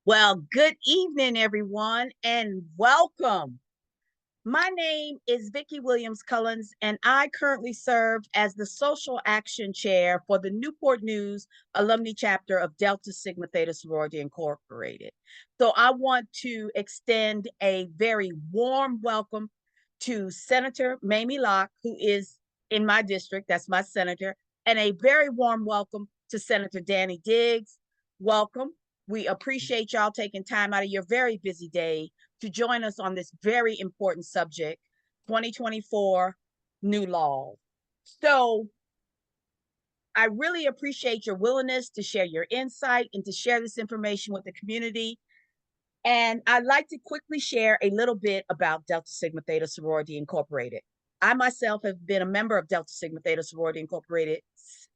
Well, good evening, everyone, and welcome. My name is Vicki Williams Cullens, and I currently serve as the Social Action Chair for the Newport News Alumni Chapter of Delta Sigma Theta Sorority Incorporated. So I want to extend a very warm welcome to Senator Mamie Locke, who is in my district, that's my senator, and a very warm welcome to Senator Danny Diggs. Welcome. We appreciate y'all taking time out of your very busy day to join us on this very important subject, 2024 new laws. So I really appreciate your willingness to share your insight and to share this information with the community. And I'd like to quickly share a little bit about Delta Sigma Theta Sorority Incorporated. I myself have been a member of Delta Sigma Theta Sorority Incorporated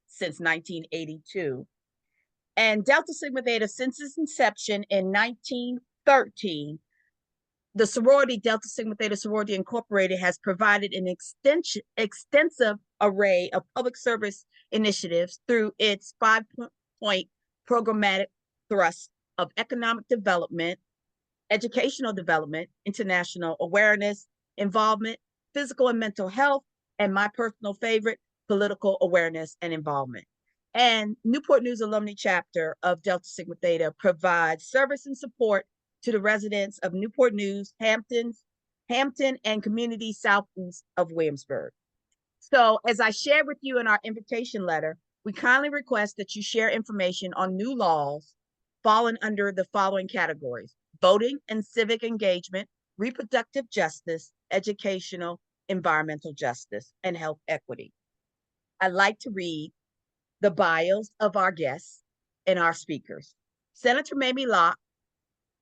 since 1982. And Delta Sigma Theta, since its inception in 1913, the sorority Delta Sigma Theta Sorority Incorporated has provided an extensive array of public service initiatives through its 5-point programmatic thrust of economic development, educational development, international awareness, involvement, physical and mental health, and my personal favorite, political awareness and involvement. And Newport News Alumni Chapter of Delta Sigma Theta provides service and support to the residents of Newport News, Hampton, and community southeast of Williamsburg. So as I shared with you in our invitation letter, we kindly request that you share information on new laws falling under the following categories: voting and civic engagement, reproductive justice, educational, environmental justice, and health equity. I'd like to read the bios of our guests and our speakers. Senator Mamie Locke,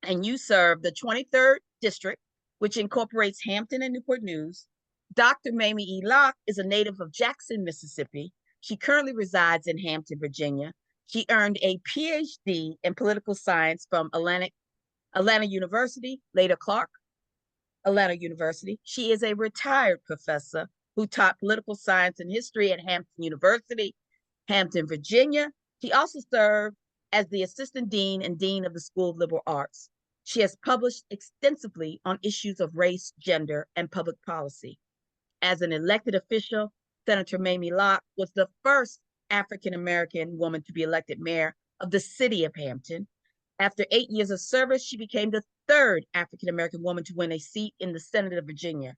and you serve the 23rd District, which incorporates Hampton and Newport News. Dr. Mamie E. Locke is a native of Jackson, Mississippi. She currently resides in Hampton, Virginia. She earned a PhD in political science from Atlanta University, later Clark, Atlanta University. She is a retired professor who taught political science and history at Hampton University, Hampton, Virginia. She also served as the assistant dean and dean of the School of Liberal Arts. She has published extensively on issues of race, gender, and public policy. As an elected official, Senator Mamie Locke was the first African American woman to be elected mayor of the city of Hampton. After 8 years of service, she became the third African American woman to win a seat in the Senate of Virginia.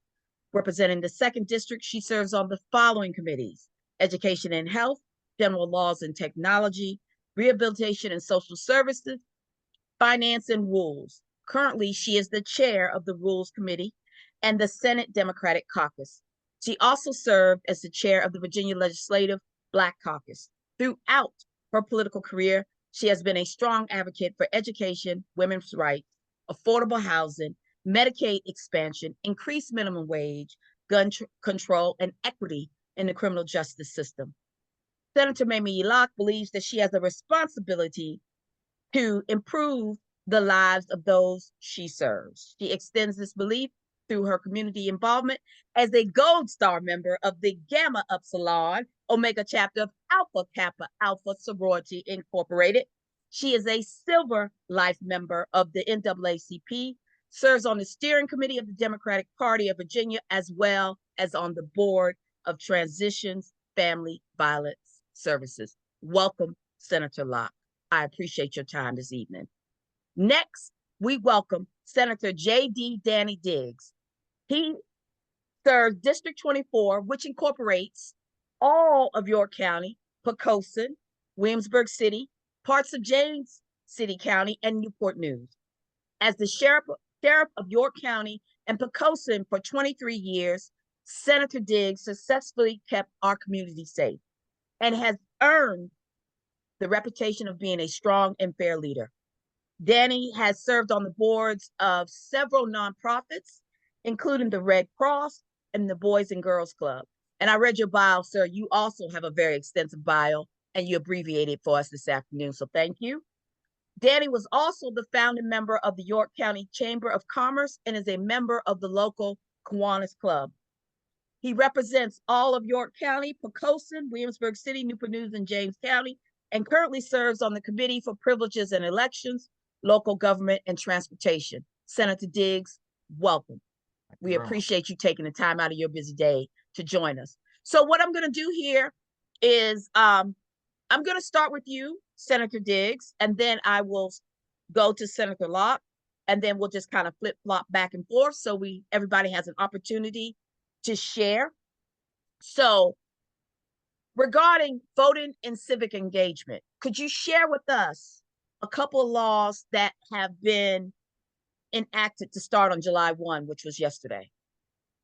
Representing the 2nd District, she serves on the following committees: Education and Health, General Laws and Technology, Rehabilitation and Social Services, Finance and Rules. Currently, she is the chair of the Rules Committee and the Senate Democratic Caucus. She also served as the chair of the Virginia Legislative Black Caucus. Throughout her political career, she has been a strong advocate for education, women's rights, affordable housing, Medicaid expansion, increased minimum wage, gun control, and equity in the criminal justice system. Senator Mamie Locke believes that she has a responsibility to improve the lives of those she serves. She extends this belief through her community involvement as a Gold Star member of the Gamma Upsilon Omega chapter of Alpha Kappa Alpha Sorority Incorporated. She is a Silver Life member of the NAACP, serves on the steering committee of the Democratic Party of Virginia, as well as on the board of Transitions Family Violence Services. Welcome, Senator Locke. I appreciate your time this evening. Next, we welcome Senator J.D. Danny Diggs. He serves District 24, which incorporates all of York County, Poquoson, Williamsburg City, parts of James City County, and Newport News. As the sheriff of York County and Poquoson for 23 years, Senator Diggs successfully kept our community safe and has earned the reputation of being a strong and fair leader. Danny has served on the boards of several nonprofits, including the Red Cross and the Boys and Girls Club. And I read your bio, sir. You also have a very extensive bio, and you abbreviated for us this afternoon, so thank you. Danny was also the founding member of the York County Chamber of Commerce and is a member of the local Kiwanis Club. He represents all of York County, Poquoson, Williamsburg City, Newport News, and James County, and currently serves on the Committee for Privileges and Elections, Local Government and Transportation. Senator Diggs, welcome. We appreciate you taking the time out of your busy day to join us. So what I'm going to do here is I'm going to start with you, Senator Diggs, and then I will go to Senator Locke, and then we'll just kind of flip-flop back and forth so everybody has an opportunity to share. So regarding voting and civic engagement, could you share with us a couple of laws that have been enacted to start on July 1, which was yesterday,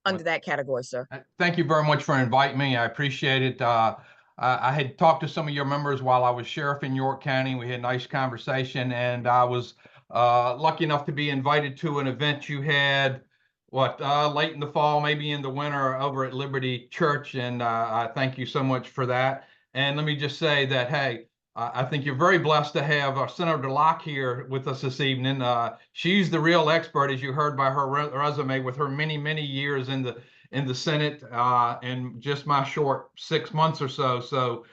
under that category, sir? Thank you very much for inviting me. I appreciate it. I had talked to some of your members while I was sheriff in York County. We had a nice conversation, and I was lucky enough to be invited to an event you had, late in the fall, maybe in the winter, over at Liberty Church, and I thank you so much for that. And let me just say that, hey, I think you're very blessed to have Senator Locke here with us this evening. She's the real expert, as you heard by her resume, with her many, many years in the Senate and just my short 6 months or so. So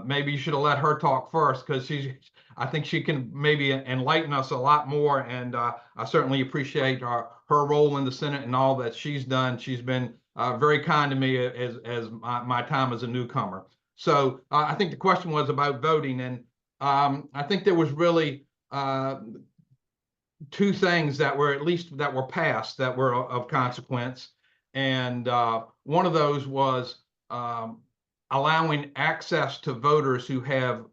maybe you should have let her talk first, because I think she can maybe enlighten us a lot more. And I certainly appreciate her role in the Senate and all that she's done. She's been very kind to me as my time as a newcomer. So I think the question was about voting, and I think there was really two things that were passed that were of consequence, and one of those was allowing access to voters who have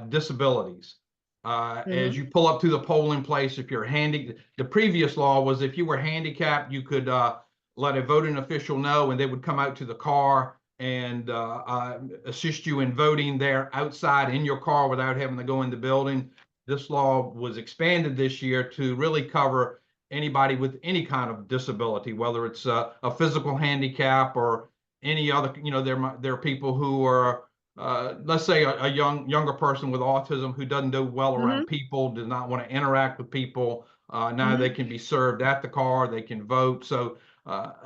disabilities. As you pull up to the polling place, if you're the previous law was if you were handicapped, you could let a voting official know, and they would come out to the car and assist you in voting there outside in your car without having to go in the building. This law was expanded this year to really cover anybody with any kind of disability, whether it's a physical handicap or any other. There are people who are, let's say, a younger person with autism who doesn't do well around people, does not want to interact with people. Now they can be served at the car, they can vote. So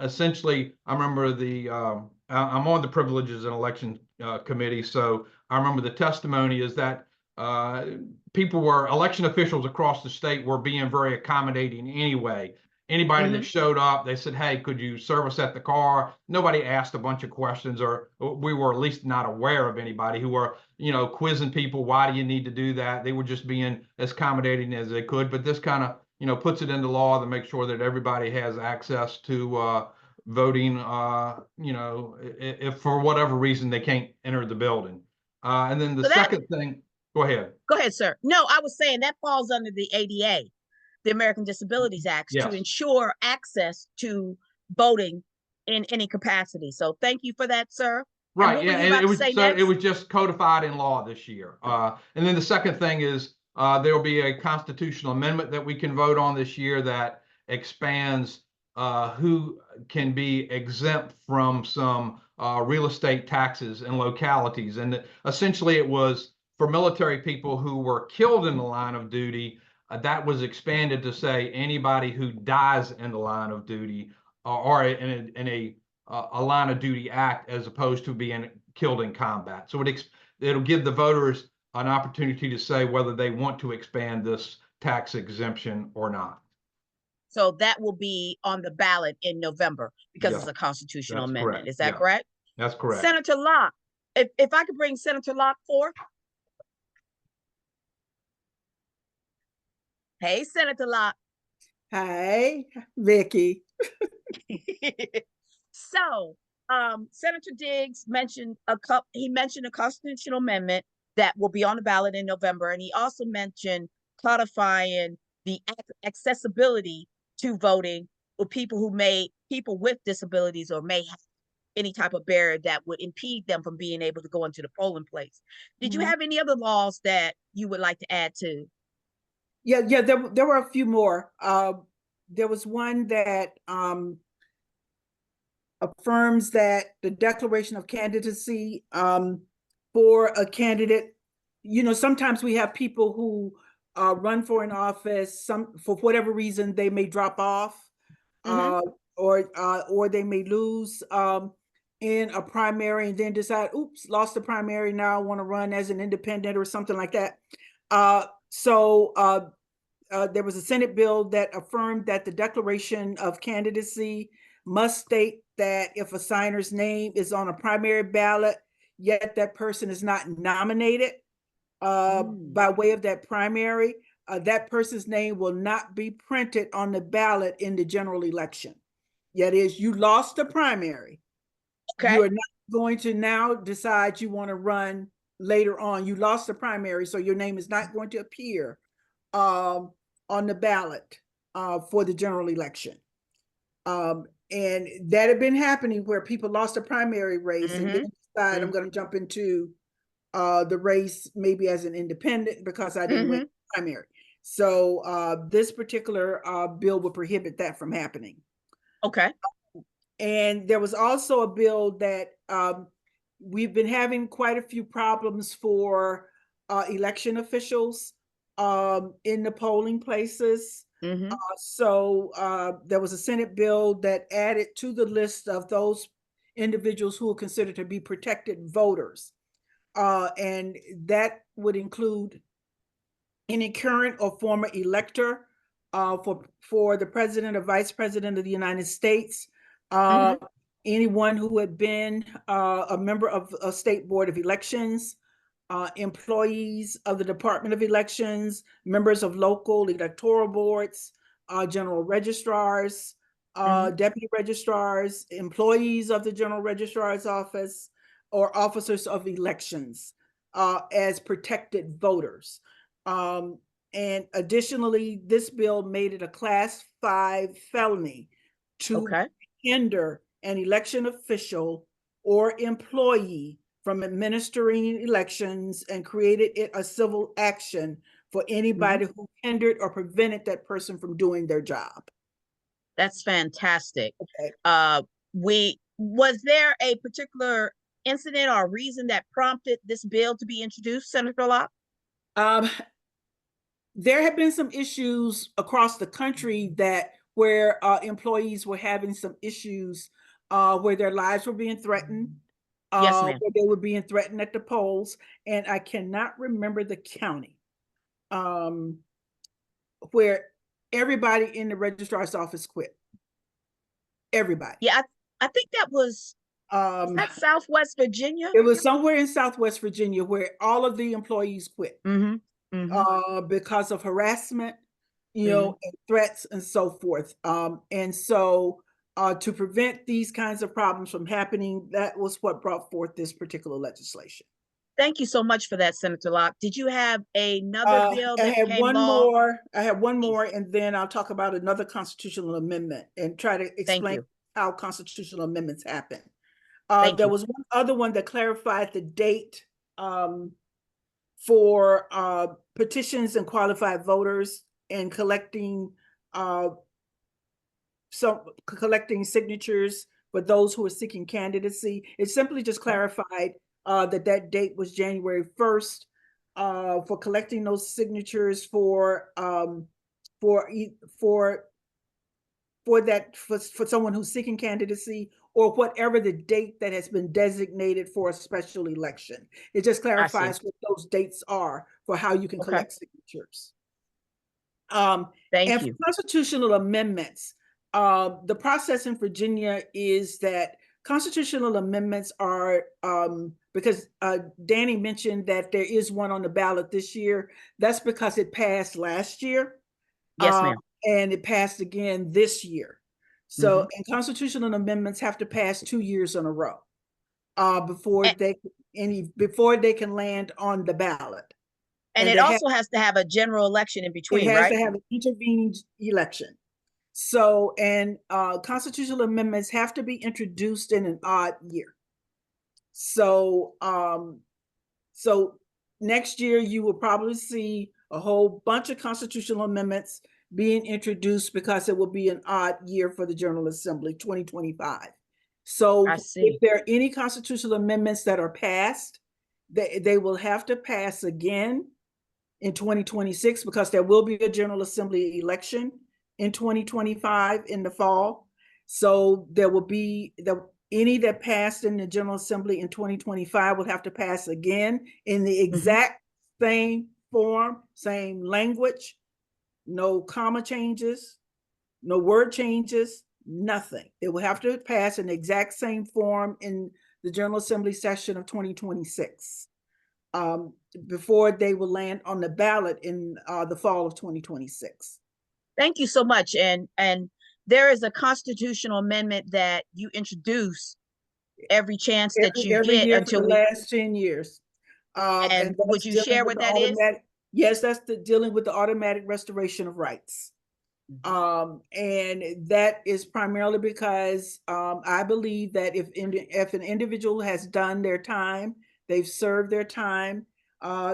essentially, I remember I'm on the Privileges and Election Committee, so I remember the testimony is that election officials across the state were being very accommodating anyway. Anybody that showed up, they said, hey, could you serve us at the car? Nobody asked a bunch of questions, or we were at least not aware of anybody who were, quizzing people. Why do you need to do that? They were just being as accommodating as they could. But this kind of, puts it into law to make sure that everybody has access to voting, if for whatever reason they can't enter the building. And then the second thing, go ahead. Go ahead, sir. No, I was saying that falls under the ADA, the American Disabilities Act, to ensure access to voting in any capacity. So thank you for that, sir. Right. Yeah. And it was just codified in law this year. And then the second thing is there will be a constitutional amendment that we can vote on this year that expands who can be exempt from some real estate taxes in localities. And essentially it was for military people who were killed in the line of duty. That was expanded to say anybody who dies in the line of duty or in a line of duty act, as opposed to being killed in combat. So it'll give the voters an opportunity to say whether they want to expand this tax exemption or not. So that will be on the ballot in November because it's a constitutional amendment. Correct. Is that correct? That's correct. Senator Locke, if I could bring Senator Locke forth. Hey, Senator Locke. Hi, Vicky. So, Senator Diggs mentioned a constitutional amendment that will be on the ballot in November, and he also mentioned codifying the accessibility to voting with people with disabilities or may have any type of barrier that would impede them from being able to go into the polling place. Did you have any other laws that you would like to add to? Yeah, there were a few more. There was one that affirms that the declaration of candidacy for a candidate, sometimes we have people who run for an office, for whatever reason they may drop off, or they may lose in a primary and then decide, oops, lost the primary, now I want to run as an independent or something like that. So there was a Senate bill that affirmed that the declaration of candidacy must state that if a signer's name is on a primary ballot, yet that person is not nominated by way of that primary, that person's name will not be printed on the ballot in the general election. That is, you lost the primary. Okay. You are not going to now decide you want to run later on. You lost the primary, so your name is not going to appear on the ballot for the general election. And that had been happening where people lost a primary race and then decide I'm going to jump into the race maybe as an independent because I didn't win the primary. So this particular bill would prohibit that from happening. Okay. And there was also a bill that we've been having quite a few problems for election officials in the polling places. So there was a Senate bill that added to the list of those individuals who are considered to be protected voters. And that would include any current or former elector for the president or vice president of the United States, anyone who had been a member of a state board of elections, employees of the Department of Elections, members of local electoral boards, general registrars, deputy registrars, employees of the general registrar's office, or officers of elections as protected voters. And additionally, this bill made it a Class 5 felony to hinder an election official or employee from administering elections and created it a civil action for anybody who hindered or prevented that person from doing their job. That's fantastic. Okay. Was there a particular incident or reason that prompted this bill to be introduced, Senator Locke? There have been some issues across the country where employees were having some issues where their lives were being threatened. Yes, ma'am. Where they were being threatened at the polls. And I cannot remember the county where everybody in the registrar's office quit. Everybody. Yeah, I think that was that Southwest Virginia? It was somewhere in Southwest Virginia where all of the employees quit because of harassment, and threats and so forth. And so to prevent these kinds of problems from happening, that was what brought forth this particular legislation. Thank you so much for that, Senator Locke. Did you have another bill that I became law? I have one more, and then I'll talk about another constitutional amendment and try to explain how constitutional amendments happen. There was one other one that clarified the date for petitions and qualified voters and collecting signatures for those who are seeking candidacy. It simply just clarified that date was January 1st for collecting those signatures for someone who's seeking candidacy, or whatever the date that has been designated for a special election. It just clarifies what those dates are for how you can collect signatures. Thank you. For constitutional amendments, the process in Virginia is that constitutional amendments are, because Danny mentioned that there is one on the ballot this year. That's because it passed last year. Yes, ma'am. And it passed again this year. So, and constitutional amendments have to pass 2 years in a row before they can land on the ballot. And it also has to have a general election in between, right? It has to have an intervening election. So, and constitutional amendments have to be introduced in an odd year. So, so next year you will probably see a whole bunch of constitutional amendments being introduced because it will be an odd year for the General Assembly, 2025. So if there are any constitutional amendments that are passed, they will have to pass again in 2026 because there will be a General Assembly election in 2025 in the fall. So there will be any that passed in the General Assembly in 2025 will have to pass again in the exact same form, same language, no comma changes, no word changes, nothing. It will have to pass in the exact same form in the General Assembly session of 2026 before they will land on the ballot in the fall of 2026. Thank you so much. And there is a constitutional amendment that you introduce every chance that you Every get year for until the we, last 10 years. and And would that's you dealing share with what the that is? automatic, yes, that's dealing with the automatic restoration of rights. And that is primarily because I believe that if an individual has done their time, they've served their time,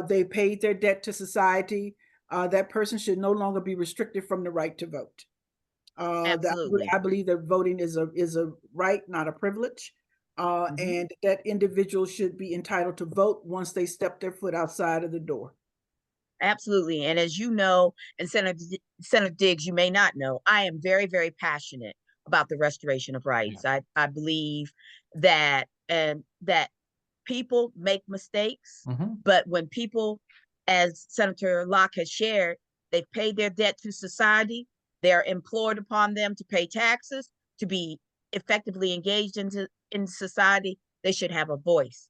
they paid their debt to society, that person should no longer be restricted from the right to vote. Absolutely. I believe that voting is a right, not a privilege. And that individual should be entitled to vote once they step their foot outside of the door. Absolutely. And as you know, and Senator Diggs, you may not know, I am very, very passionate about the restoration of rights. I believe that that people make mistakes, but when people, as Senator Locke has shared, they've paid their debt to society, they're implored upon them to pay taxes, to be effectively engaged in society, they should have a voice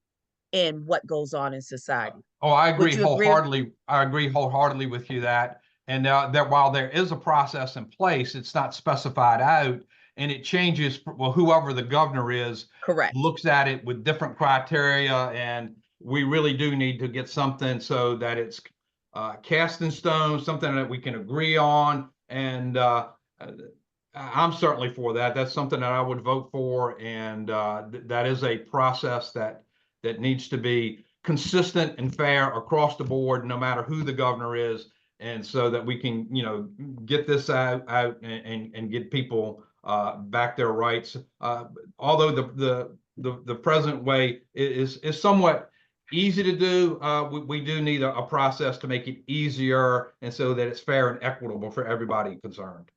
in what goes on in society. Oh, I Would agree you agree? wholeheartedly. I agree wholeheartedly with you that. And that while there is a process in place, it's not specified out, and it changes. Well, whoever the governor is Correct. looks at it with different criteria, and we really do need to get something so that it's cast in stone, something that we can agree on. And I'm certainly for that. That's something that I would vote for, and that is a process that needs to be consistent and fair across the board, no matter who the governor is, and so that we can, get this out and get people back their rights. Although the present way is somewhat easy to do, we do need a process to make it easier, and so that it's fair and equitable for everybody concerned.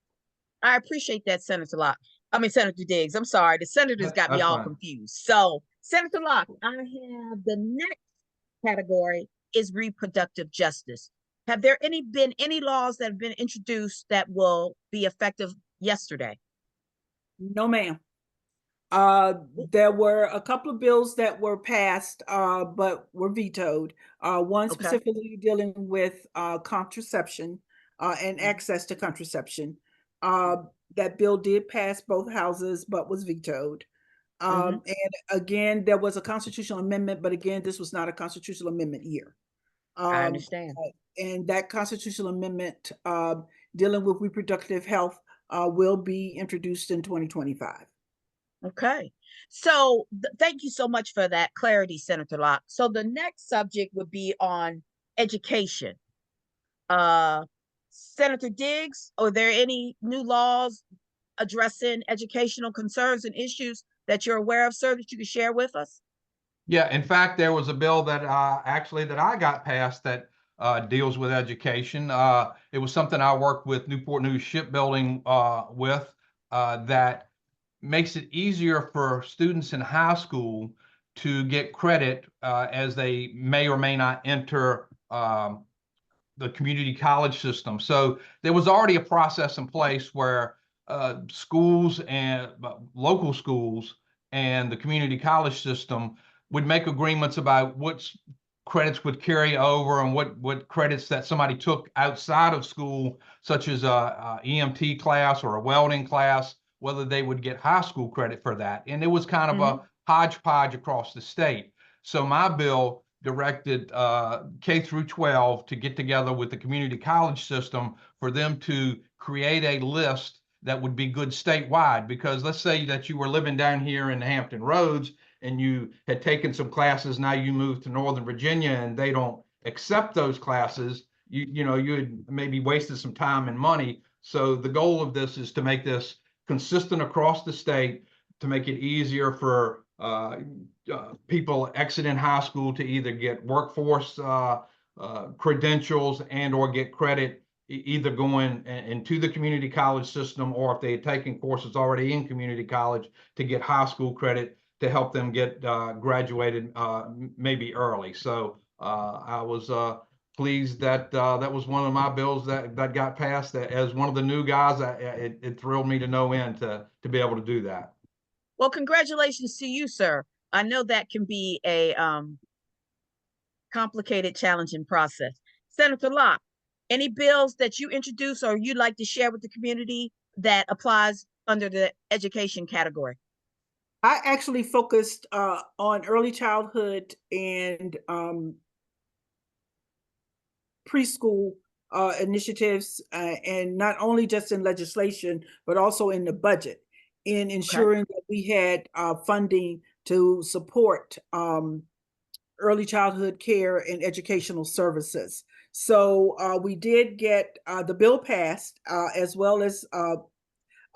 I appreciate that, Senator Locke. I mean, Senator Diggs. I'm sorry. The senators got me That's all fine. confused. So, Senator Locke, I have the next category is reproductive justice. Have there been any laws that have been introduced that will be effective yesterday? No, ma'am. There were a couple of bills that were passed, but were vetoed. One Okay. specifically dealing with contraception and access to contraception. That bill did pass both houses, but was vetoed. And again, there was a constitutional amendment, but again, this was not a constitutional amendment year. I understand. And that constitutional amendment dealing with reproductive health will be introduced in 2025. Okay. So thank you so much for that clarity, Senator Locke. So the next subject would be on education. Senator Diggs, are there any new laws addressing educational concerns and issues that you're aware of, sir, that you could share with us? Yeah, in fact, there was a bill that actually that I got passed that deals with education. It was something I worked with Newport News Shipbuilding with that makes it easier for students in high school to get credit as they may or may not enter the community college system. So there was already a process in place where schools and local schools and the community college system would make agreements about which credits would carry over and what credits that somebody took outside of school, such as a EMT class or a welding class, whether they would get high school credit for that. And it was kind of a hodgepodge across the state. So my bill directed K through 12 to get together with the community college system for them to create a list that would be good statewide. Because let's say that you were living down here in the Hampton Roads and you had taken some classes, now you moved to Northern Virginia and they don't accept those classes, you had maybe wasted some time and money. So the goal of this is to make this consistent across the state, to make it easier for people exiting high school to either get workforce credentials and or get credit, either going into the community college system, or if they had taken courses already in community college, to get high school credit to help them get graduated maybe early. So I was pleased that that was one of my bills that got passed. That as one of the new guys, it thrilled me to no end to be able to do that. Well, congratulations to you, sir. I know that can be a complicated, challenging process. Senator Locke, any bills that you introduce or you'd like to share with the community that applies under the education category? I actually focused on early childhood and preschool initiatives, and not only just in legislation, but also in the budget, in ensuring that we had funding to support early childhood care and educational services. So we did get the bill passed, as well as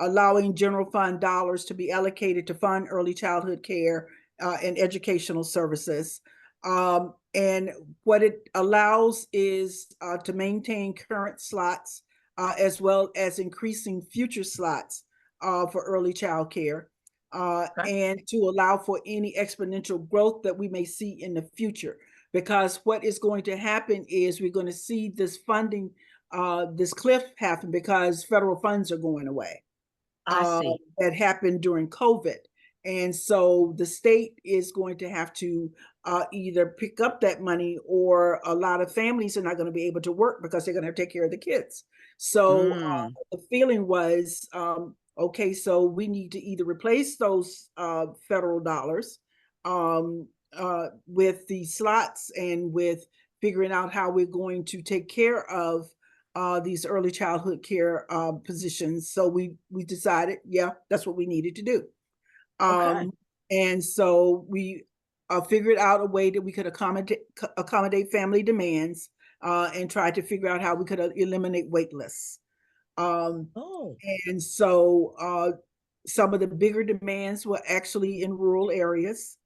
allowing general fund dollars to be allocated to fund early childhood care and educational services. And what it allows is to maintain current slots, as well as increasing future slots for early child care, and to allow for any exponential growth that we may see in the future. Because what is going to happen is we're going to see this funding, this cliff happen because federal funds are going away. I see. That happened during COVID. And so the state is going to have to either pick up that money, or a lot of families are not going to be able to work because they're going to have to take care of the kids. So the feeling was, okay, so we need to either replace those federal dollars with the slots, and with figuring out how we're going to take care of these early childhood care positions. So we decided, yeah, that's what we needed to do. And so we figured out a way that we could accommodate family demands, and tried to figure out how we could eliminate wait lists. And so some of the bigger demands were actually in rural areas,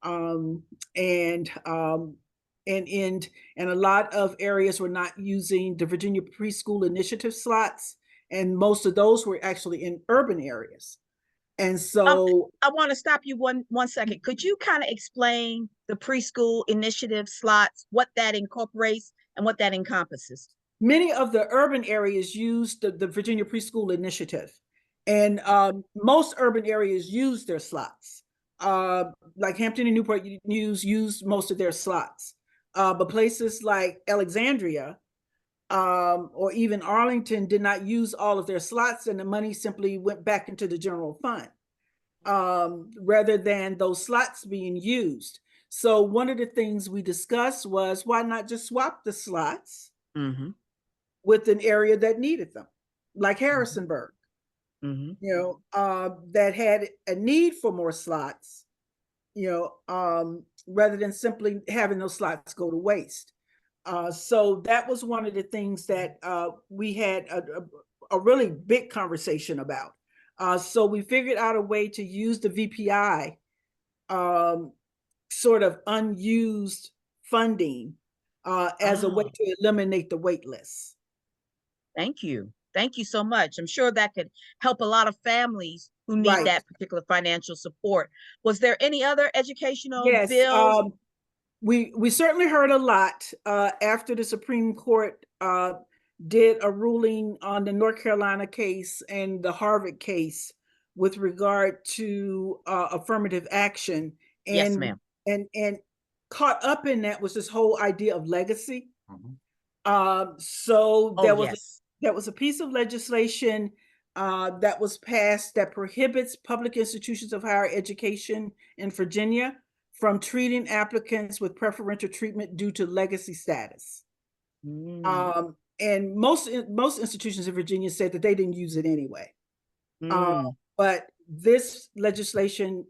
and a lot of areas were not using the Virginia Preschool Initiative slots, and most of those were actually in urban areas. And so I want to stop you one second. Could you kind of explain the preschool initiative slots, what that incorporates and what that encompasses? many of the urban areas use the Virginia Preschool Initiative, and most urban areas use their slots. Like Hampton and Newport News use most of their slots, but places like Alexandria or even Arlington did not use all of their slots, and the money simply went back into the general fund, rather than those slots being used. So one of the things we discussed was, why not just swap the slots with an area that needed them, like Harrisonburg, that had a need for more slots, rather than simply having those slots go to waste. So that was one of the things that we had a really big conversation about. So we figured out a way to use the VPI sort of unused funding as a way to eliminate the wait lists. Thank you. Thank you so much. I'm sure that could help a lot of families who need that particular financial support. Was there any other educational bills? We certainly heard a lot after the Supreme Court did a ruling on the North Carolina case and the Harvard case with regard to affirmative action. And, yes, ma'am. And caught up in that was this whole idea of legacy. So there was a piece of legislation that was passed that prohibits public institutions of higher education in Virginia from treating applicants with preferential treatment due to legacy status. And most institutions in Virginia said that they didn't use it anyway. But this legislation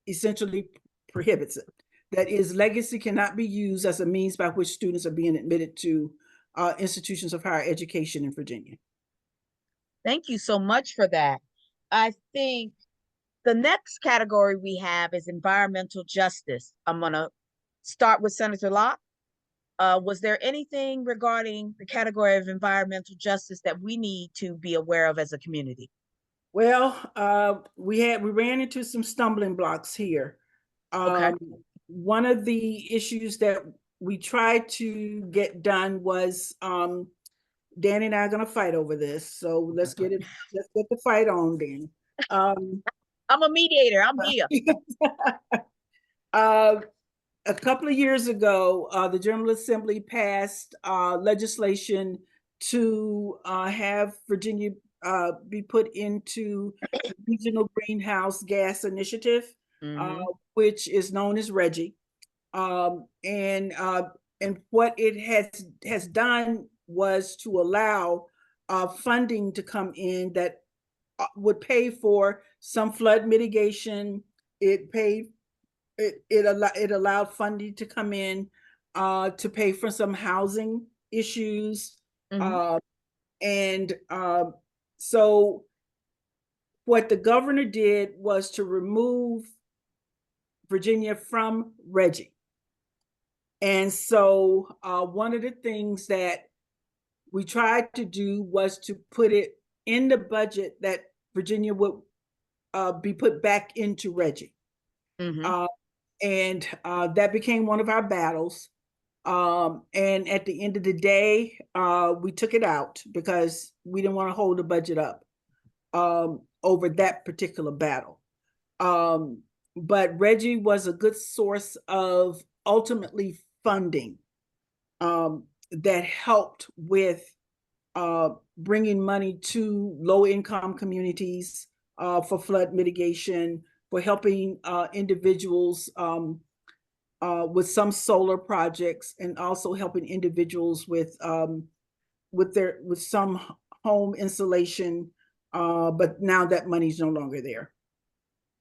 essentially prohibits it. That is, legacy cannot be used as a means by which students are being admitted to institutions of higher education in Virginia. Thank you so much for that. I think the next category we have is environmental justice. I'm going to start with Senator Locke. Was there anything regarding the category of environmental justice that we need to be aware of as a community? Well, we ran into some stumbling blocks here. One of the issues that we tried to get done was, Danny and I are gonna fight over this, so let's get the fight on then. I'm a mediator. I'm here. A couple of years ago, the General Assembly passed legislation to have Virginia be put into the Regional Greenhouse Gas Initiative, Mhm. which is known as RGGI. And what it has done was to allow funding to come in that would pay for some flood mitigation. It allowed funding to come in to pay for some housing issues. Mhm. And so what the governor did was to remove Virginia from RGGI. And so one of the things that we tried to do was to put it in the budget that Virginia would be put back into RGGI. Mhm. And that became one of our battles. And at the end of the day, we took it out because we didn't want to hold the budget up over that particular battle. But RGGI was a good source of ultimately funding that helped with bringing money to low-income communities for flood mitigation, for helping individuals with some solar projects, and also helping individuals with some home insulation. But now that money's no longer there.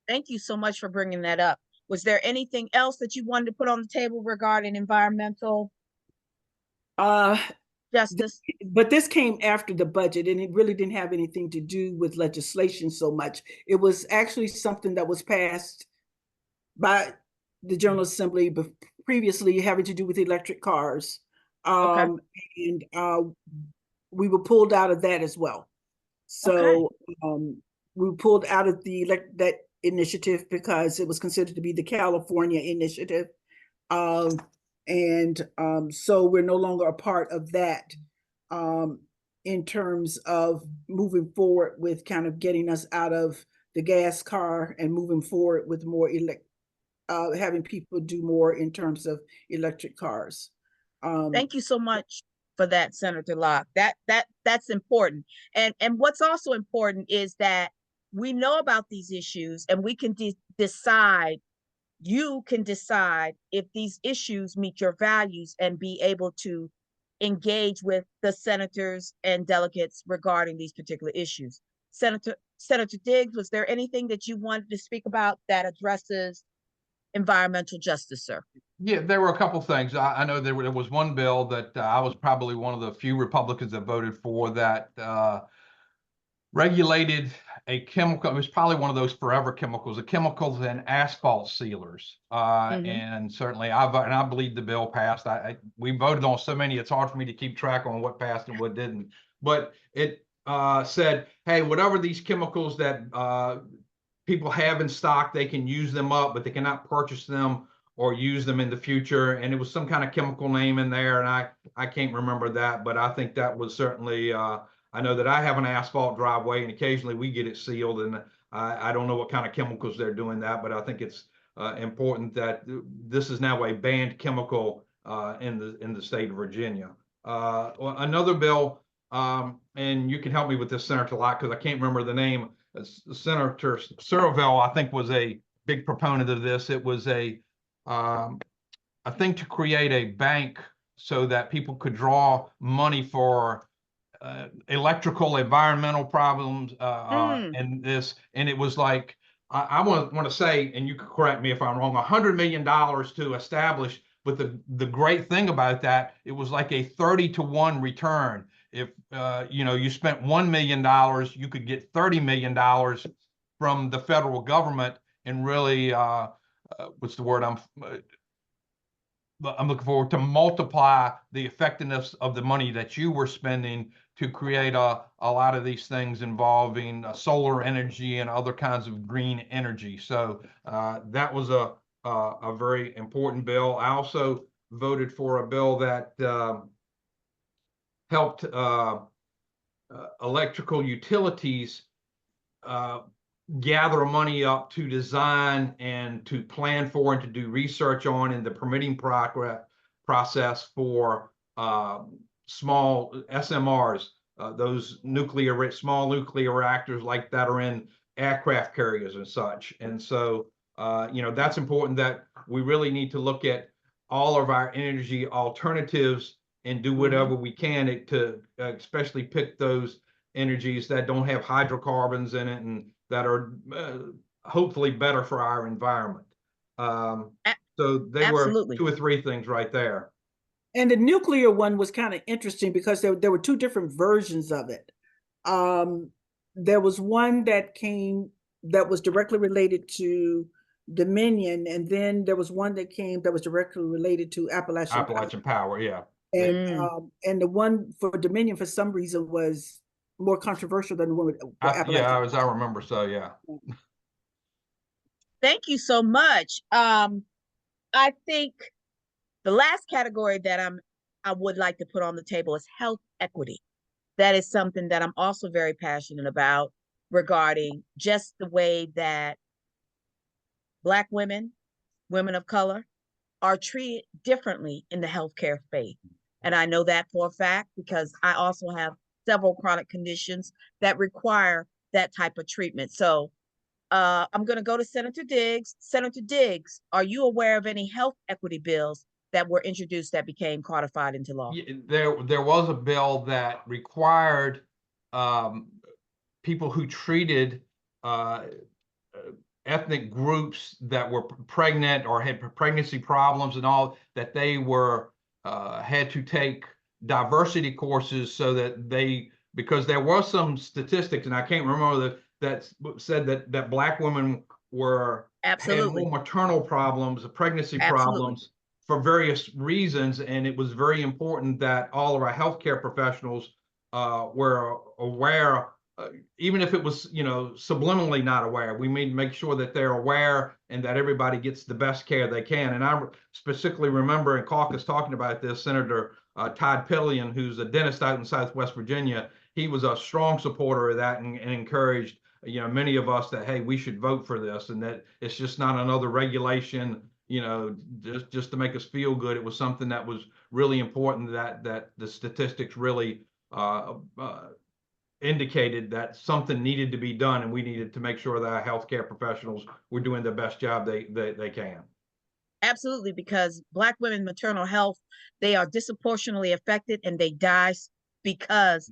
Thank you so much for bringing that up. Was there anything else that you wanted to put on the table regarding environmental Uh, justice? but this came after the budget, and it really didn't have anything to do with legislation so much. It was actually something that was passed by the General Assembly, but previously having to do with electric cars. Okay. And we were pulled out of that as well. Okay. So we were pulled out of that initiative because it was considered to be the California initiative. And so we're no longer a part of that in terms of moving forward with kind of getting us out of the gas car and moving forward with more having people do more in terms of electric cars. Thank you so much for that, Senator Locke. That's important. And what's also important is that we know about these issues and we can decide, you can decide if these issues meet your values and be able to engage with the senators and delegates regarding these particular issues. Senator Diggs, was there anything that you wanted to speak about that addresses environmental justice, sir? Yeah, there were a couple things. I know there was one bill that I was probably one of the few Republicans that voted for that regulated a chemical. It was probably one of those forever chemicals, the chemicals in asphalt sealers. And certainly I believe the bill passed. We voted on so many, it's hard for me to keep track on what passed and what didn't. But it said, hey, whatever these chemicals that people have in stock, they can use them up, but they cannot purchase them or use them in the future. And it was some kind of chemical name in there, and I can't remember that, but I think that was certainly I know that I have an asphalt driveway, and occasionally we get it sealed, and I don't know what kind of chemicals they're doing that, but I think it's important that this is now a banned chemical in the state of Virginia. Another bill, and you can help me with this, Senator Locke, because I can't remember the name. Senator Searville, I think, was a big proponent of this. It was a thing to create a bank so that people could draw money for electrical, environmental problems, and it was like, I want to say, and you can correct me if I'm wrong, $100 million to establish. But the great thing about that, it was like a 30-to-1 return. If you spent $1 million, you could get $30 million from the federal government, and really, what's the word I'm looking forward to multiply the effectiveness of the money that you were spending to create a lot of these things involving solar energy and other kinds of green energy. So that was a very important bill. I also voted for a bill that helped electrical utilities gather money up to design and to plan for and to do research on in the permitting process for small SMRs, those small nuclear reactors like that are in aircraft carriers and such. And so, that's important, that we really need to look at all of our energy alternatives and do whatever we can to especially pick those energies that don't have hydrocarbons in it and that are hopefully better for our environment. So they Absolutely. were 2 or 3 things right there. And the nuclear one was kind of interesting because there were 2 different versions of it. There was one that was directly related to Dominion, and then there was one that was directly related to Appalachian Power, yeah. And the one for Dominion, for some reason, was more controversial than the one for Appalachian. Yeah, as I remember, so yeah. Thank you so much. I think the last category that I would like to put on the table is health equity. That is something that I'm also very passionate about, regarding just the way that Black women, women of color, are treated differently in the healthcare space. And I know that for a fact because I also have several chronic conditions that require that type of treatment. So I'm going to go to Senator Diggs. Senator Diggs, are you aware of any health equity bills that were introduced that became codified into law? There was a bill that required people who treated ethnic groups that were pregnant or had pregnancy problems and all, that they had to take diversity courses so that because there was some statistics, and I can't remember that said that Black women had more maternal problems, pregnancy problems for various reasons, and it was very important that all of our healthcare professionals were aware, even if it was subliminally not aware. We need to make sure that they're aware and that everybody gets the best care they can. And I specifically remember in caucus talking about this, Senator Todd Pillion, who's a dentist out in Southwest Virginia. He was a strong supporter of that and encouraged many of us that, hey, we should vote for this, and that it's just not another regulation just to make us feel good. It was something that was really important, that the statistics really indicated that something needed to be done, and we needed to make sure that our healthcare professionals were doing the best job they can. Absolutely, because Black women maternal health, they are disproportionately affected, and they die because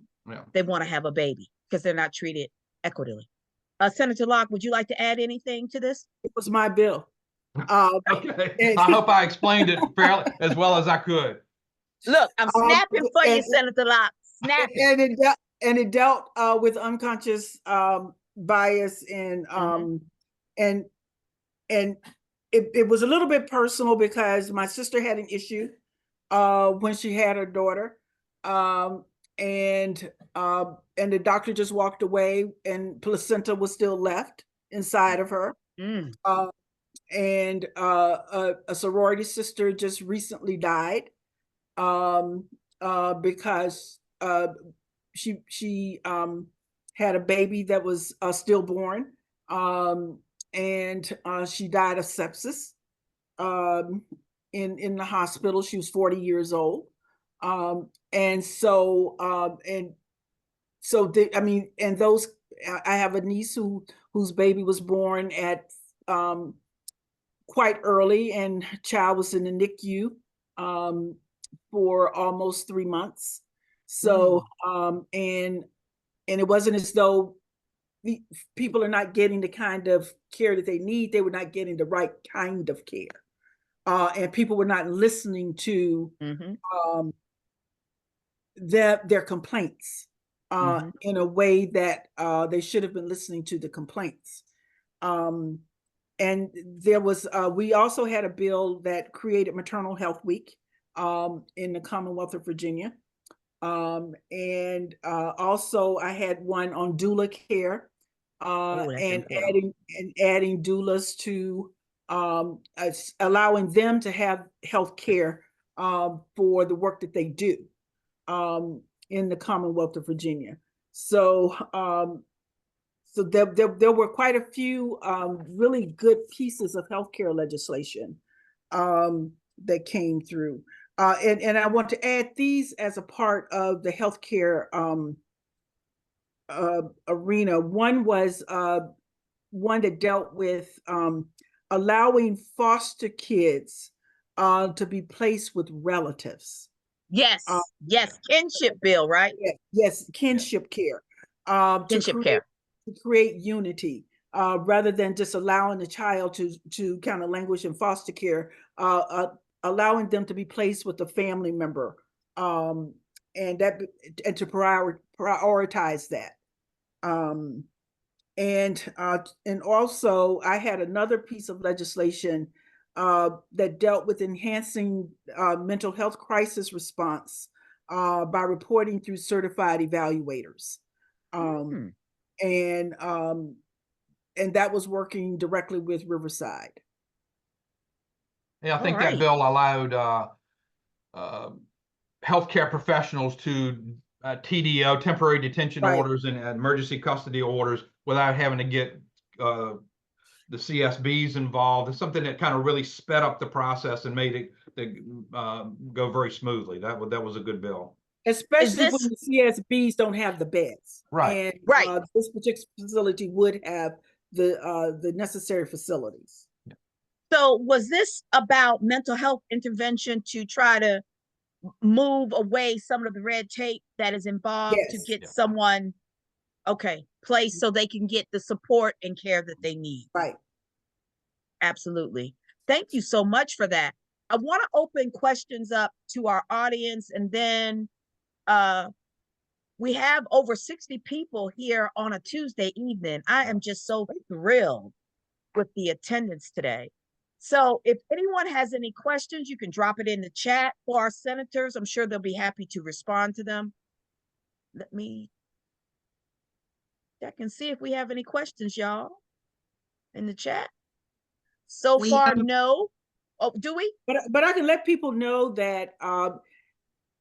they want to have a baby, because they're not treated equitably. Senator Locke, would you like to add anything to this? It was my bill. Okay. I hope I explained it fairly as well as I could. Look, I'm snapping for you, Senator Locke. Snapping. And it dealt with unconscious bias and it was a little bit personal because my sister had an issue when she had her daughter, and the doctor just walked away, and placenta was still left inside of her. And a sorority sister just recently died because she had a baby that was stillborn, and she died of sepsis in the hospital. She was 40 years old, and so those, I have a niece whose baby was born at quite early, and child was in the NICU for almost 3 months. So and it wasn't as though the people are not getting the kind of care that they need. They were not getting the right kind of care, and people were not listening to their complaints in a way that they should have been listening to the complaints. And there was, we also had a bill that created Maternal Health Week in the Commonwealth of Virginia. And also I had one on doula care, and adding doulas to allowing them to have health care for the work that they do in the Commonwealth of Virginia. So, so there were quite a few really good pieces of healthcare legislation that came through. And I want to add these as a part of the healthcare arena. One was one that dealt with allowing foster kids to be placed with relatives. Yes, yes, kinship bill, right? Yes, kinship care. Kinship care. To create unity, rather than just allowing the child to kind of languish in foster care, allowing them to be placed with a family member, and to prioritize that. And also I had another piece of legislation that dealt with enhancing mental health crisis response by reporting through certified evaluators. And that was working directly with Riverside. Yeah, I think that bill allowed healthcare professionals to TDO, temporary detention orders, and emergency custody orders without having to get the CSBs involved. It's something that kind of really sped up the process and made it go very smoothly. That was a good bill. Especially when the CSBs don't have the beds. Right. And this particular facility would have the necessary facilities. So was this about mental health intervention to try to move away some of the red tape that is involved to get someone placed so they can get the support and care that they need? Right. Absolutely. Thank you so much for that. I want to open questions up to our audience, and then we have over 60 people here on a Tuesday evening. I am just so thrilled with the attendance today. So if anyone has any questions, you can drop it in the chat for our senators. I'm sure they'll be happy to respond to them. Let me check and see if we have any questions, y'all, in the chat. So far, no. Oh, do we? But I can let people know that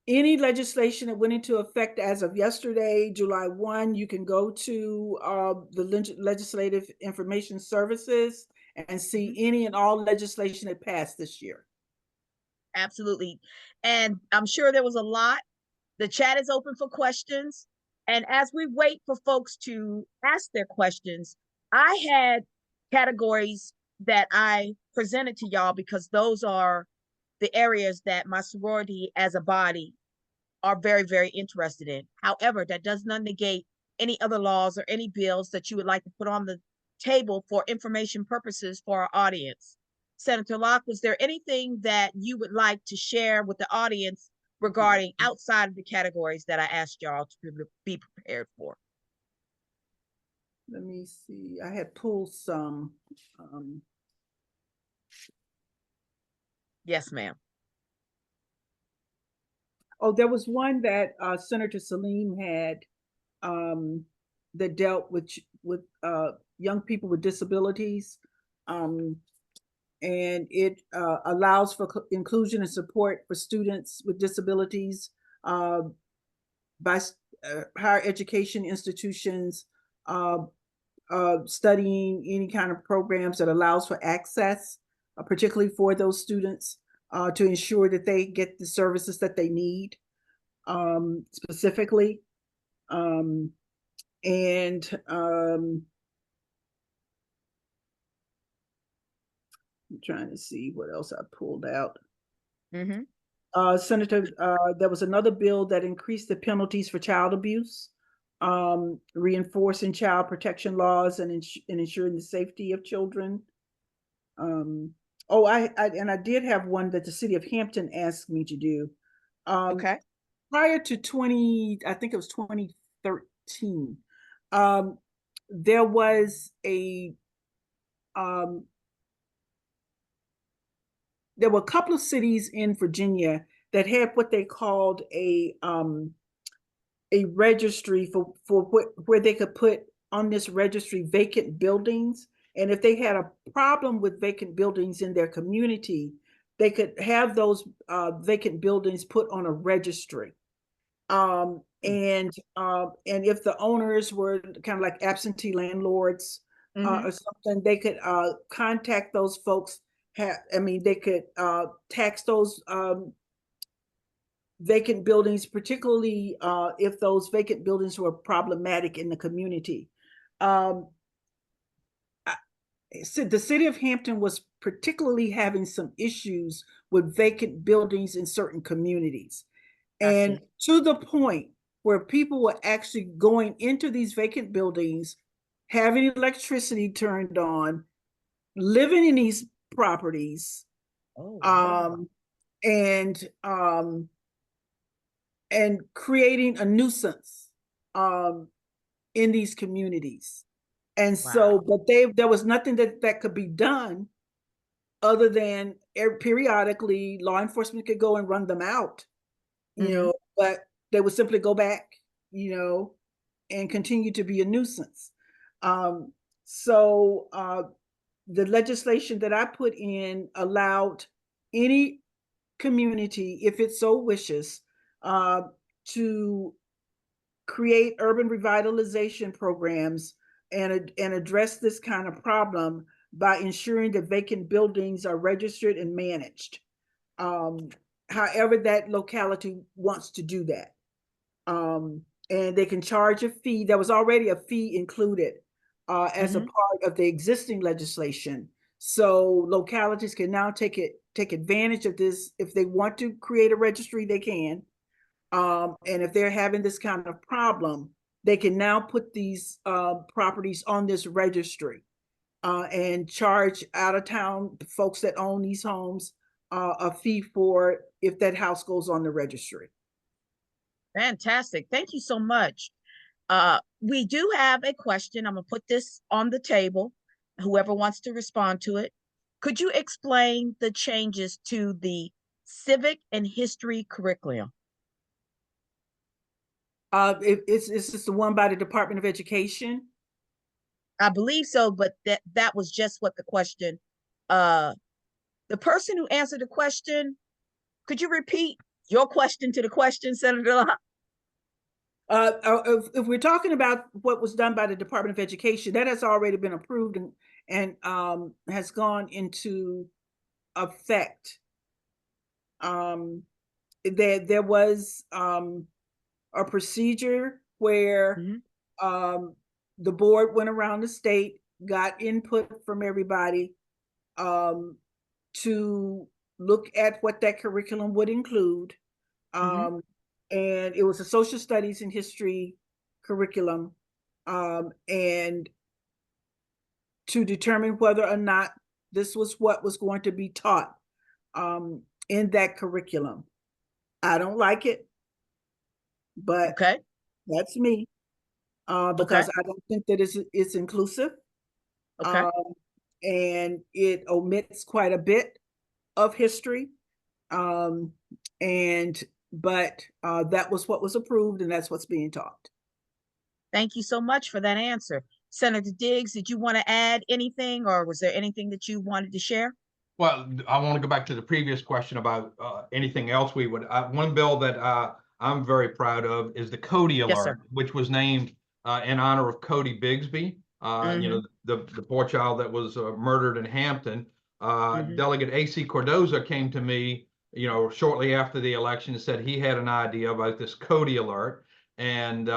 any legislation that went into effect as of yesterday, July 1, you can go to the Legislative Information Services and see any and all legislation that passed this year. Absolutely. And I'm sure there was a lot. The chat is open for questions. And as we wait for folks to ask their questions, I had categories that I presented to y'all because those are the areas that my sorority as a body are very, very interested in. However, that does not negate any other laws or any bills that you would like to put on the table for information purposes for our audience. Senator Locke, was there anything that you would like to share with the audience regarding outside of the categories that I asked y'all to be prepared for? Let me see. I had pulled some. Yes, ma'am. Oh, there was one that Senator Salim had that dealt with young people with disabilities. And it allows for inclusion and support for students with disabilities by higher education institutions studying any kind of programs that allows for access, particularly for those students, to ensure that they get the services that they need specifically. I'm trying to see what else I pulled out. Senator, there was another bill that increased the penalties for child abuse, reinforcing child protection laws and ensuring the safety of children. I did have one that the city of Hampton asked me to do. Prior to I think it was 2013, there was there were a couple of cities in Virginia that had what they called a registry for where they could put on this registry vacant buildings. And if they had a problem with vacant buildings in their community, they could have those vacant buildings put on a registry. And if the owners were kind of like absentee landlords or something, they could contact those folks. They could tax those vacant buildings, particularly if those vacant buildings were problematic in the community. So the city of Hampton was particularly having some issues with vacant buildings in certain communities. And to the point where people were actually going into these vacant buildings, having electricity turned on, living in these properties, and creating a nuisance in these communities. And so, but there was nothing that could be done other than periodically law enforcement could go and run them out, but they would simply go back, and continue to be a nuisance. So the legislation that I put in allowed any community, if it so wishes, to create urban revitalization programs and address this kind of problem by ensuring that vacant buildings are registered and managed. However that locality wants to do that. And they can charge a fee. There was already a fee included as a part of the existing legislation. So localities can now take advantage of this. If they want to create a registry, they can. And if they're having this kind of problem, they can now put these properties on this registry and charge out-of-town folks that own these homes a fee for if that house goes on the registry. Fantastic. Thank you so much. We do have a question. I'm going to put this on the table. Whoever wants to respond to it. Could you explain the changes to the civic and history curriculum? Is this the one by the Department of Education? I believe so, but that was just what the question. The person who answered the question, could you repeat your question to the question, Senator? If we're talking about what was done by the Department of Education, that has already been approved and has gone into effect. There was a procedure where the board went around the state, got input from everybody to look at what that curriculum would include. And it was a social studies and history curriculum, and to determine whether or not this was what was going to be taught in that curriculum. I don't like it, but that's me, because I don't think that it's inclusive. And it omits quite a bit of history. But that was what was approved, and that's what's being taught. Thank you so much for that answer. Senator Diggs, did you want to add anything, or was there anything that you wanted to share? Well, I want to go back to the previous question about anything else we would. One bill that I'm very proud of is the Cody Alert, which was named in honor of Cody Bigsby, the poor child that was murdered in Hampton. Delegate A.C. Cordoza came to me, shortly after the election and said he had an idea about this Cody Alert. And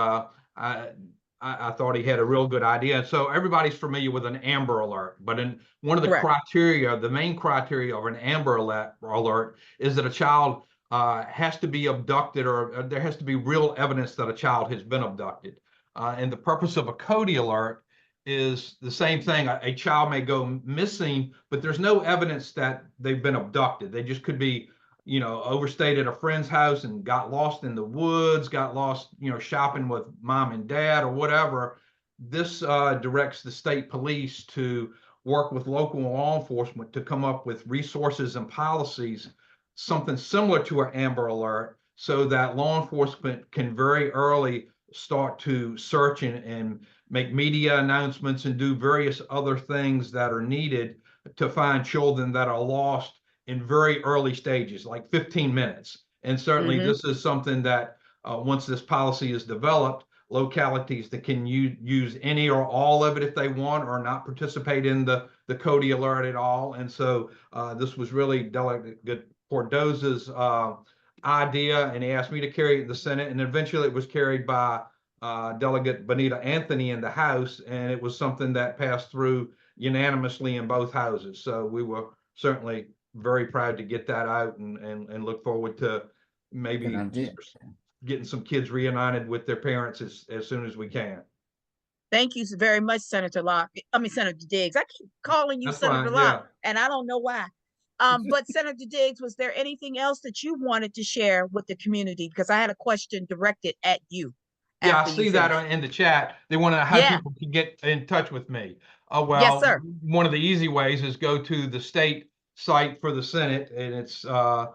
I thought he had a real good idea. And so everybody's familiar with an Amber Alert, but in one of the criteria, the main criteria of an Amber Alert is that a child has to be abducted, or there has to be real evidence that a child has been abducted. And the purpose of a Cody Alert is the same thing. A child may go missing, but there's no evidence that they've been abducted. They just could be, overstayed at a friend's house and got lost in the woods, got lost, shopping with mom and dad or whatever. This directs the state police to work with local law enforcement to come up with resources and policies, something similar to an Amber Alert, so that law enforcement can very early start to search and make media announcements and do various other things that are needed to find children that are lost in very early stages, like 15 minutes. And certainly this is something that once this policy is developed, localities that can use any or all of it if they want, or not participate in the Cody alert at all. And so this was really Delegate Cordoza's idea, and he asked me to carry it in the Senate, and eventually it was carried by Delegate Benita Anthony in the House, and it was something that passed through unanimously in both houses. So we were certainly very proud to get that out, and look forward to maybe getting some kids reunited with their parents as soon as we can. Thank you very much, Senator Senator Diggs. I keep calling you That's Senator fine, Locke, yeah. and I don't know why. But Senator Diggs, was there anything else that you wanted to share with the community? Because I had a question directed at you. Yeah, I see that in the chat. They want to know how people can get in touch with me. Yes, sir. One of the easy ways is go to the state site for the Senate, and it's I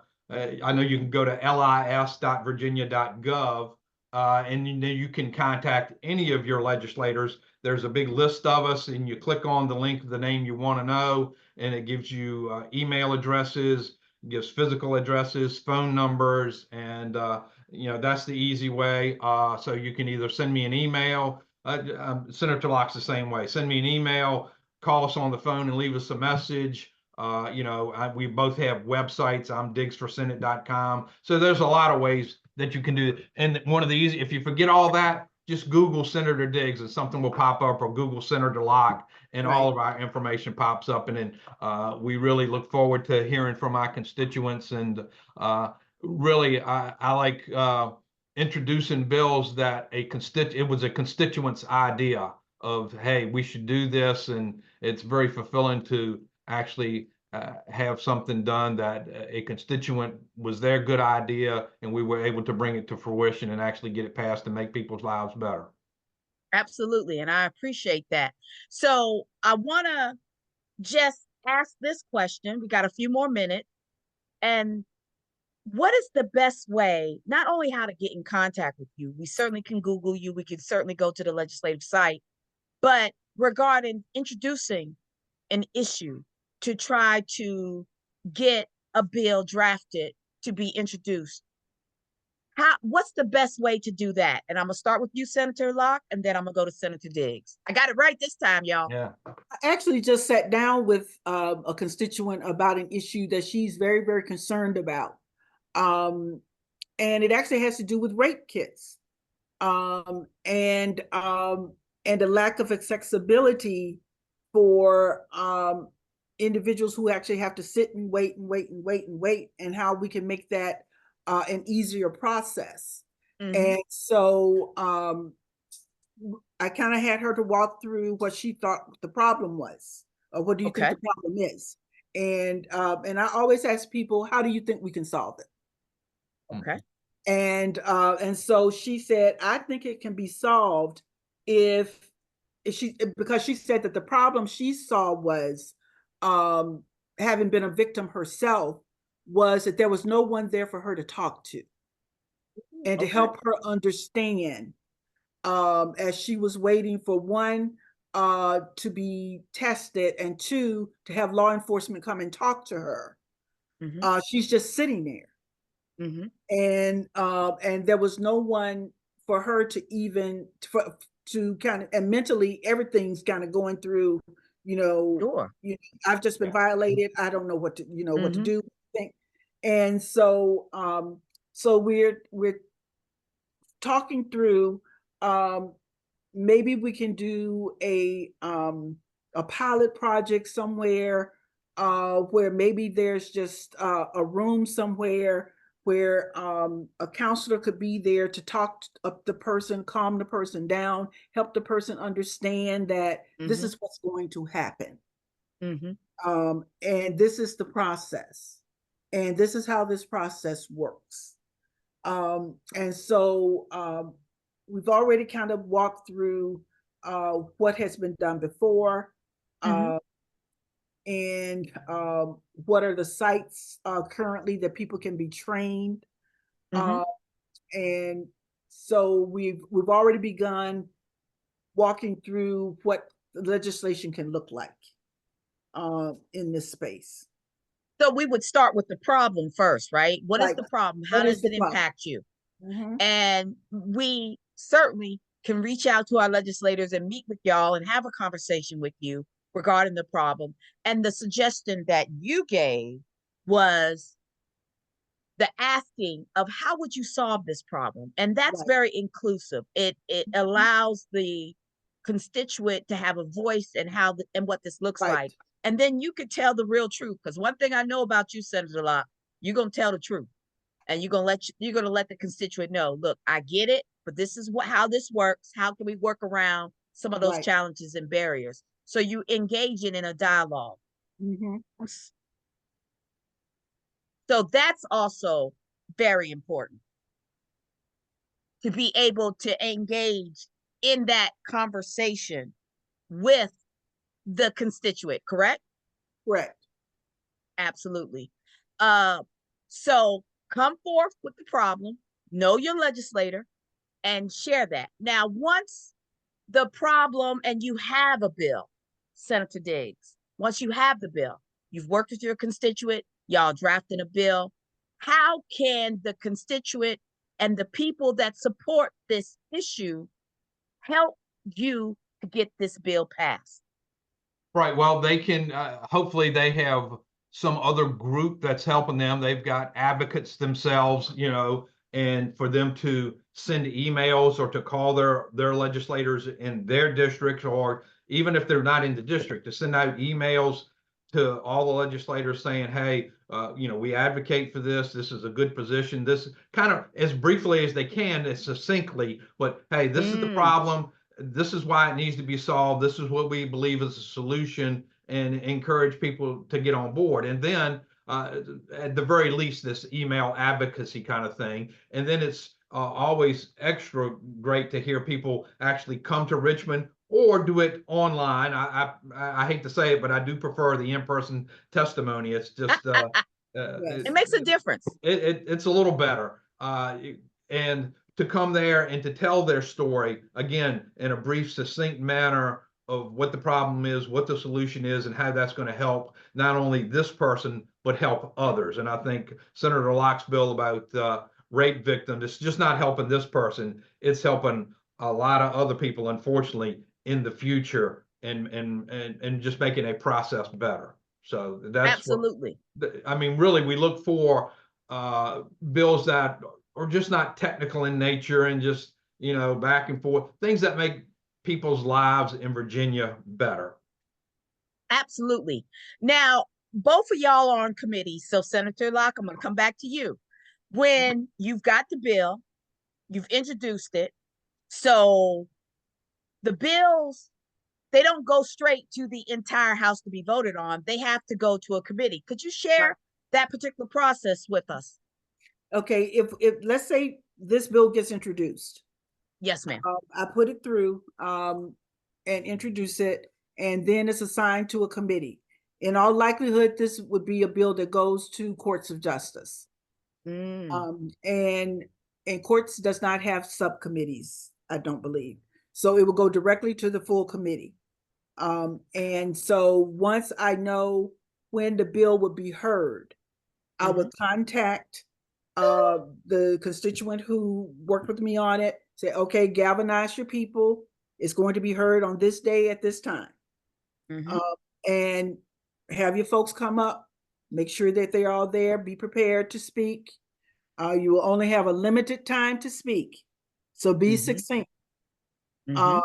know you can go to lis.virginia.gov, and you can contact any of your legislators. There's a big list of us, and you click on the link of the name you want to know, and it gives you email addresses, gives physical addresses, phone numbers, and that's the easy way. So you can either send me an email. Senator Locke's the same way. Send me an email, call us on the phone, and leave us a message. We both have websites. I'm diggsforsenate.com. So there's a lot of ways that you can do it. And one of the easy, if you forget all that, just Google Senator Diggs and something will pop up, or Google Senator Locke, and all of our information pops up. And then we really look forward to hearing from our constituents. And really, I like introducing bills that it was a constituent's idea of, hey, we should do this, and it's very fulfilling to actually have something done that a constituent was their good idea, and we were able to bring it to fruition and actually get it passed and make people's lives better. Absolutely, and I appreciate that. So I want to just ask this question. We got a few more minutes. And what is the best way, not only how to get in contact with you, we certainly can Google you, we can certainly go to the legislative site, but regarding introducing an issue to try to get a bill drafted to be introduced, what's the best way to do that? And I'm gonna start with you, Senator Locke, and then I'm gonna go to Senator Diggs. I got it right this time, y'all. Yeah. I actually just sat down with a constituent about an issue that she's very, very concerned about. And it actually has to do with rape kits, and the lack of accessibility for individuals who actually have to sit and wait and wait and wait and wait, and how we can make that an easier process. And so I kind of had her to walk through what she thought the problem was, or what do you think the problem is? And I always ask people, how do you think we can solve it? Okay. And so she said, I think it can be solved because she said that the problem she saw was, having been a victim herself, was that there was no one there for her to talk to and to help her understand, as she was waiting for, one, to be tested, and two, to have law enforcement come and talk to her. She's just sitting there. And there was no one for her to even to kind of, and mentally everything's kind of going through, I've just been violated. I don't know what to, what to do. And so we're talking through, maybe we can do a pilot project somewhere, where maybe there's just a room somewhere where a counselor could be there to talk to the person, calm the person down, help the person understand that this is what's going to happen. And this is the process. And this is how this process works. And so we've already kind of walked through what has been done before. And what are the sites currently that people can be trained. And so we've already begun walking through what the legislation can look like in this space. So we would start with the problem first, right? What is Right. the problem? How What is does the it problem? impact you? Mhm. And we certainly can reach out to our legislators and meet with y'all and have a conversation with you regarding the problem. And the suggestion that you gave was the asking of how would you solve this problem? And that's Right. very inclusive. It Mhm. allows the constituent to have a voice and and what this looks Right. like. And then you could tell the real truth. Because one thing I know about you, Senator Locke, you're gonna tell the truth. And you're gonna let the constituent know, look, I get it, but this is how this works. How can we work around some of those Right. challenges and barriers? So you engage in a dialogue. Mhm. So that's also very important to be able to engage in that conversation with the constituent, correct? Correct. Absolutely. Uh, so come forth with the problem, know your legislator, and share that. Now, once the problem and you have a bill, Senator Diggs, once you have the bill, you've worked with your constituent, y'all drafting a bill, how can the constituent and the people that support this issue help you to get this bill passed? Right. Well, they can, hopefully they have some other group that's helping them. They've got advocates themselves, and for them to send emails or to call their legislators in their districts, or even if they're not in the district, to send out emails to all the legislators saying, hey, we advocate for this. This is a good position. This kind of as briefly as they can, as succinctly, but hey, this is the Mm, problem. This is why it needs to be solved. This is what we believe is a solution, and encourage people to get on board. And then, at the very least, this email advocacy kind of thing. And then it's always extra great to hear people actually come to Richmond or do it online. I hate to say it, but I do prefer the in-person testimony. It's just it Yes. makes a difference. it's a little better. And to come there and to tell their story again in a brief, succinct manner of what the problem is, what the solution is, and how that's going to help not only this person but help others. And I think Senator Locke's bill about rape victims, it's just not helping this person; it's helping a lot of other people, unfortunately, in the future, and just making a process better. So that's what Absolutely. I mean, really, we look for bills that are just not technical in nature and just, back and forth, things that make people's lives in Virginia better. Absolutely. Now, both of y'all are on committees. So, Senator Locke, I'm going to come back to you. When you've got the bill, you've introduced it. So, the bills, they don't go straight to the entire House to be voted on. They have to go to a committee. Could you Right. share that particular process with us? Okay. If let's say this bill gets introduced, Yes, ma'am. I put it through and introduce it, and then it's assigned to a committee. In all likelihood, this would be a bill that goes to courts of justice. Mm, And courts does not have subcommittees, I don't believe. So it will go directly to the full committee. And so once I know when the bill would be heard, I would contact the constituent who worked with me on it, say, okay, galvanize your people. It's going to be heard on this day at this time. mm-hmm. Uh, and have your folks come up, make sure that they're all there, be prepared to speak. You will only have a limited time to speak. So be Mm-hmm. succinct. Mm-hmm.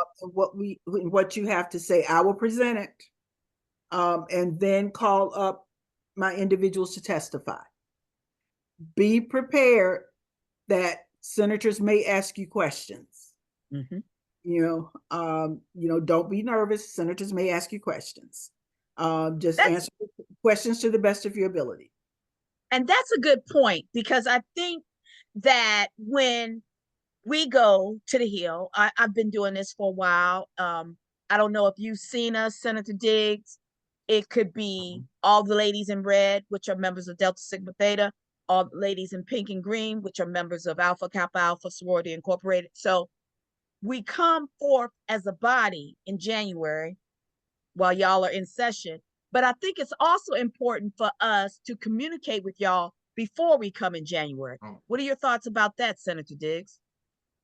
What you have to say, I will present it, and then call up my individuals to testify. Be prepared that senators may ask you questions. Mm-hmm. Don't be nervous. Senators may ask you questions. Just That's answer questions to the best of your ability. and that's a good point because I think that when we go to the Hill, I've been doing this for a while. I don't know if you've seen us, Senator Diggs. It could be all the ladies in red, which are members of Delta Sigma Theta, all the ladies in pink and green, which are members of Alpha Kappa Alpha Sorority Incorporated. So we come forth as a body in January while y'all are in session, But I think it's also important for us to communicate with y'all before we come in January. What are your thoughts about that, Senator Diggs?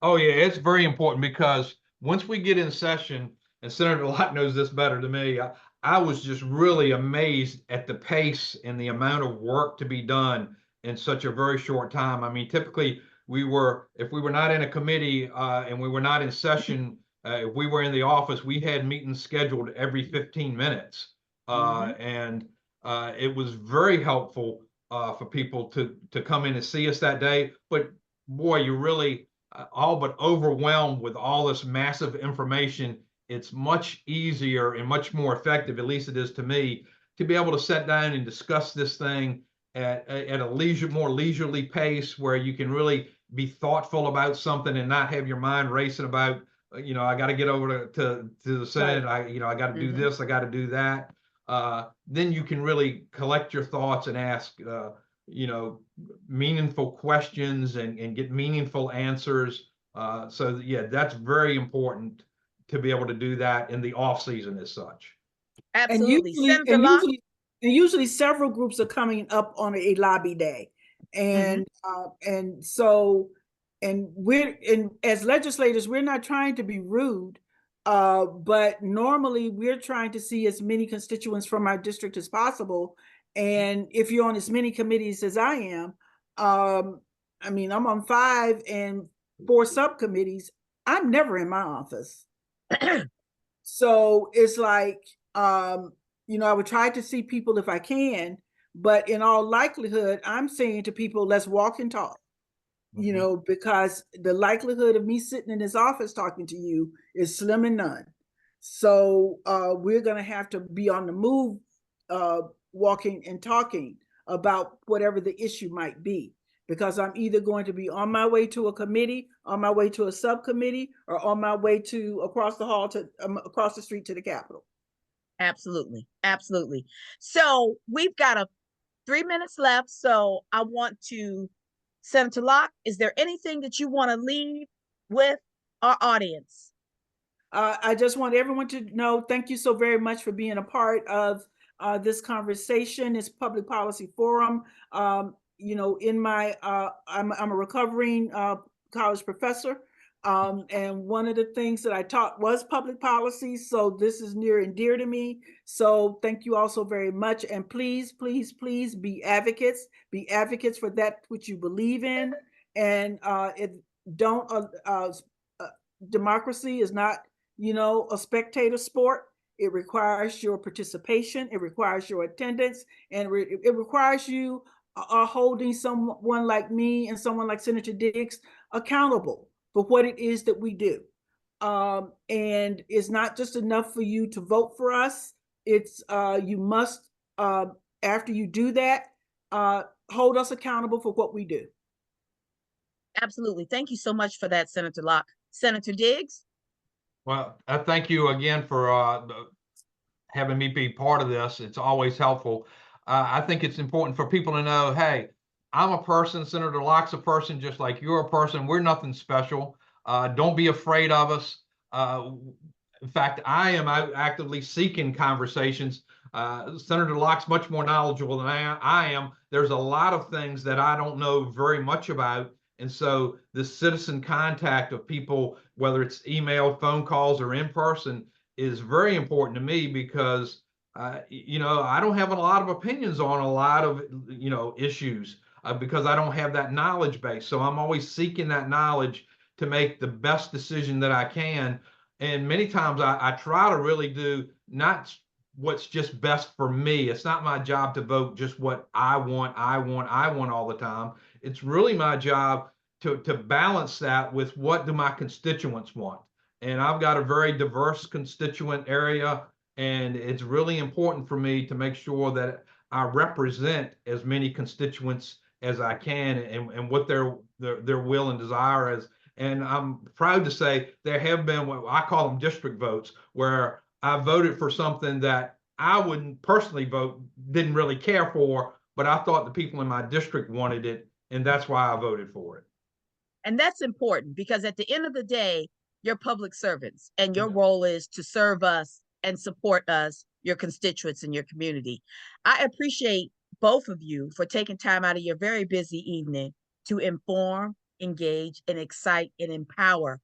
Oh yeah, it's very important because once we get in session, and Senator Lott knows this better than me, I was just really amazed at the pace and the amount of work to be done in such a very short time. I mean, typically if we were not in a committee and we were not in session, if we were in the office, we had meetings scheduled every 15 minutes. And it was very helpful for people to come in and see us that day. But boy, you really all but overwhelmed with all this massive information. It's much easier and much more effective, at least it is to me, to be able to sit down and discuss this thing at a more leisurely pace where you can really be thoughtful about something and not have your mind racing about, I got to get over to the Senate. Right. I got to do this, I got to do that. Then you can really collect your thoughts and ask, meaningful questions and get meaningful answers. So yeah, that's very important to be able to do that in the off season as such. And Absolutely. usually, Senator and Locke? usually, and usually several groups are coming up on a lobby day. And so, and as legislators, we're not trying to be rude, but normally we're trying to see as many constituents from our district as possible. And if you're on as many committees as I am, I mean, I'm on 5 and 4 subcommittees. I'm never in my office. So it's like, I would try to see people if I can, but in all likelihood, I'm saying to people, let's walk and talk, because the likelihood of me sitting in this office talking to you is slim and none. So we're going to have to be on the move, walking and talking about whatever the issue might be, because I'm either going to be on my way to a committee, on my way to a subcommittee, or on my way to across the hall to across the street to the Capitol. Absolutely. Absolutely. So we've got 3 minutes left. So I want to, Senator Locke, is there anything that you want to leave with our audience? I just want everyone to know, thank you so very much for being a part of this conversation, this public policy forum. In my, I'm a recovering college professor. And one of the things that I taught was public policy. So this is near and dear to me. So thank you all so very much. And please, please, please be advocates for that which you believe in. And democracy is not, a spectator sport. It requires your participation. It requires your attendance, and it requires you holding someone like me and someone like Senator Diggs accountable for what it is that we do. And it's not just enough for you to vote for us. It's you must, after you do that, hold us accountable for what we do. Absolutely. Thank you so much for that, Senator Locke. Senator Diggs? Well, I thank you again for having me be part of this. It's always helpful. I think it's important for people to know, hey, I'm a person, Senator Locke's a person, just like you're a person. We're nothing special. Don't be afraid of us. In fact, I am actively seeking conversations. Senator Locke's much more knowledgeable than I am. There's a lot of things that I don't know very much about. And so the citizen contact of people, whether it's email, phone calls, or in person, is very important to me because, I don't have a lot of opinions on a lot of, issues because I don't have that knowledge base. So I'm always seeking that knowledge to make the best decision that I can. And many times I try to really do not what's just best for me. It's not my job to vote just what I want all the time. It's really my job to balance that with what do my constituents want. And I've got a very diverse constituent area, and it's really important for me to make sure that I represent as many constituents as I can and what their will and desire is. And I'm proud to say there have been what I call them district votes, where I voted for something that I wouldn't personally vote, didn't really care for, but I thought the people in my district wanted it, and that's why I voted for it. And that's important because at the end of the day, you're public servants and your role is to serve us and support us your constituents in your community. I appreciate both of you for taking time out of your very busy evening to inform, engage, and excite and empower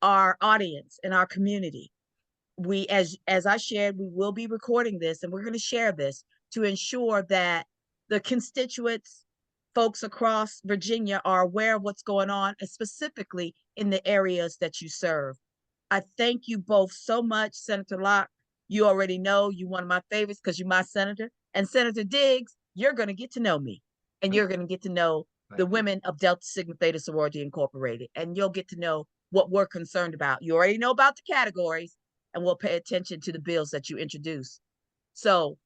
our audience and our community. We, as I shared, we will be recording this and we're going to share this to ensure that the constituents, folks across Virginia, are aware of what's going on, and specifically in the areas that you serve. I thank you both so much. Senator Locke, you already know you're one of my favorites because you're my senator. And Senator Diggs, you're going to get to know me, and you're going to get to know the women of Delta Sigma Theta Sorority Incorporated, and you'll get to know what we're concerned about. You already know about the categories, and we'll pay attention to the bills that you introduce. So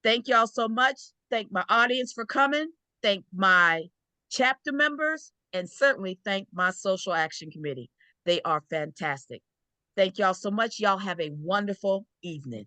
thank y'all so much. Thank my audience for coming. Thank my chapter members, and certainly thank my social action committee. They are fantastic. Thank y'all so much. Y'all have a wonderful evening.